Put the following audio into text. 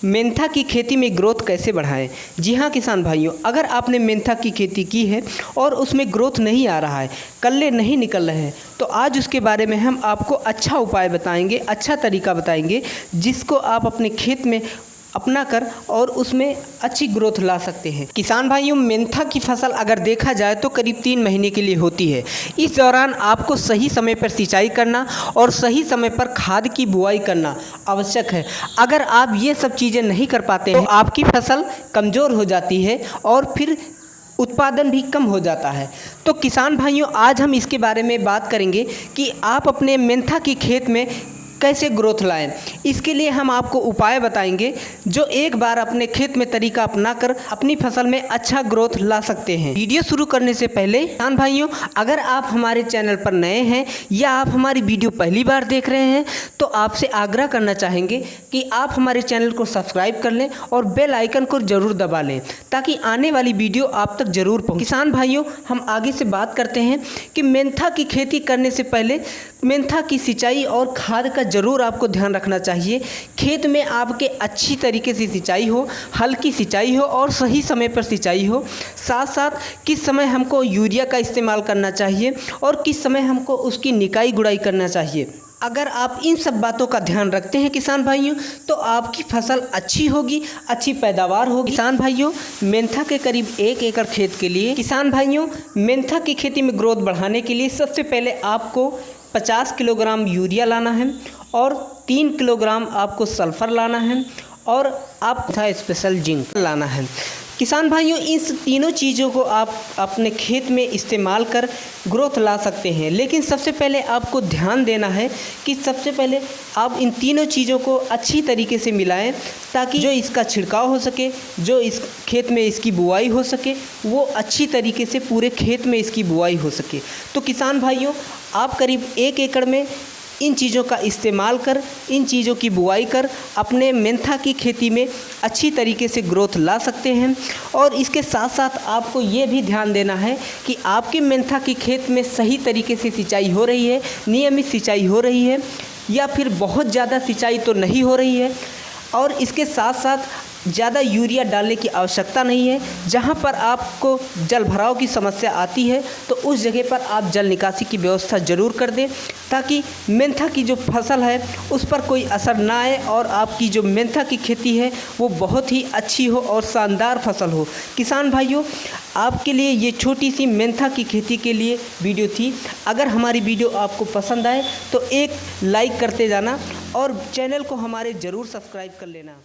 Mentha की खेती में ग्रोथ कैसे बढ़ाएं? जी हाँ किसान भाइयों, अगर आपने मेंथा की खेती की है और उसमें ग्रोथ नहीं आ रहा है, कल्ले नहीं निकल रहे हैं, तो आज उसके बारे में हम आपको अच्छा उपाय बताएंगे, अच्छा तरीका बताएंगे जिसको आप अपने खेत में अपना कर और उसमें अच्छी ग्रोथ ला सकते हैं। किसान भाइयों, मेंथा की फसल अगर देखा जाए तो करीब 3 महीने के लिए होती है। इस दौरान आपको सही समय पर सिंचाई करना और सही समय पर खाद की बुआई करना आवश्यक है। अगर आप ये सब चीज़ें नहीं कर पाते हैं तो आपकी फसल कमज़ोर हो जाती है और फिर उत्पादन भी कम हो जाता है। तो किसान भाइयों, आज हम इसके बारे में बात करेंगे कि आप अपने मेंथा की खेत में कैसे ग्रोथ लाएं। इसके लिए हम आपको उपाय बताएंगे जो एक बार अपने खेत में तरीका अपनाकर अपनी फसल में अच्छा ग्रोथ ला सकते हैं। वीडियो शुरू करने से पहले किसान भाइयों, अगर आप हमारे चैनल पर नए हैं या आप हमारी वीडियो पहली बार देख रहे हैं तो आपसे आग्रह करना चाहेंगे कि आप हमारे चैनल को सब्सक्राइब कर लें और बेल आइकन को ज़रूर दबा लें ताकि आने वाली वीडियो आप तक ज़रूर पहुँचे। किसान भाइयों, हम आगे से बात करते हैं कि मेंथा की खेती करने से पहले मेंथा की सिंचाई और खाद का ज़रूर आपको ध्यान रखना चाहिए। खेत में आपके अच्छी तरीके से सिंचाई हो, हल्की सिंचाई हो और सही समय पर सिंचाई हो। साथ साथ किस समय हमको यूरिया का इस्तेमाल करना चाहिए और किस समय हमको उसकी निकाई गुड़ाई करना चाहिए। अगर आप इन सब बातों का ध्यान रखते हैं किसान भाइयों, तो आपकी फसल अच्छी होगी, अच्छी पैदावार होगी। किसान भाइयों, मेंथा के करीब 1 एकड़ खेत के लिए मेंथा की खेती में ग्रोथ बढ़ाने के लिए सबसे पहले आपको 50 किलोग्राम यूरिया लाना है और 3 किलोग्राम आपको सल्फ़र लाना है और आपको स्पेशल जिंक लाना है। किसान भाइयों, इस तीनों चीज़ों को आप अपने खेत में इस्तेमाल कर ग्रोथ ला सकते हैं, लेकिन सबसे पहले आपको ध्यान देना है कि सबसे पहले आप इन तीनों चीज़ों को अच्छी तरीके से मिलाएं ताकि जो इसका छिड़काव हो सके, जो इस खेत में इसकी बुआई हो सके, वो अच्छी तरीके से पूरे खेत में इसकी बुआई हो सके। तो किसान भाइयों, आप करीब 1 एकड़ में इन चीज़ों का इस्तेमाल कर, इन चीज़ों की बुआई कर अपने मेंथा की खेती में अच्छी तरीके से ग्रोथ ला सकते हैं। और इसके साथ साथ आपको ये भी ध्यान देना है कि आपके मेंथा की खेत में सही तरीके से सिंचाई हो रही है, नियमित सिंचाई हो रही है या फिर बहुत ज़्यादा सिंचाई तो नहीं हो रही है। और इसके साथ साथ ज़्यादा यूरिया डालने की आवश्यकता नहीं है। जहाँ पर आपको जल भराव की समस्या आती है तो उस जगह पर आप जल निकासी की व्यवस्था ज़रूर कर दें ताकि मेंथा की जो फसल है उस पर कोई असर ना आए और आपकी जो मेंथा की खेती है वो बहुत ही अच्छी हो और शानदार फसल हो। किसान भाइयों, आपके लिए ये छोटी सी मेंथा की खेती के लिए वीडियो थी। अगर हमारी वीडियो आपको पसंद आए तो एक लाइक करते जाना और चैनल को हमारे ज़रूर सब्सक्राइब कर लेना।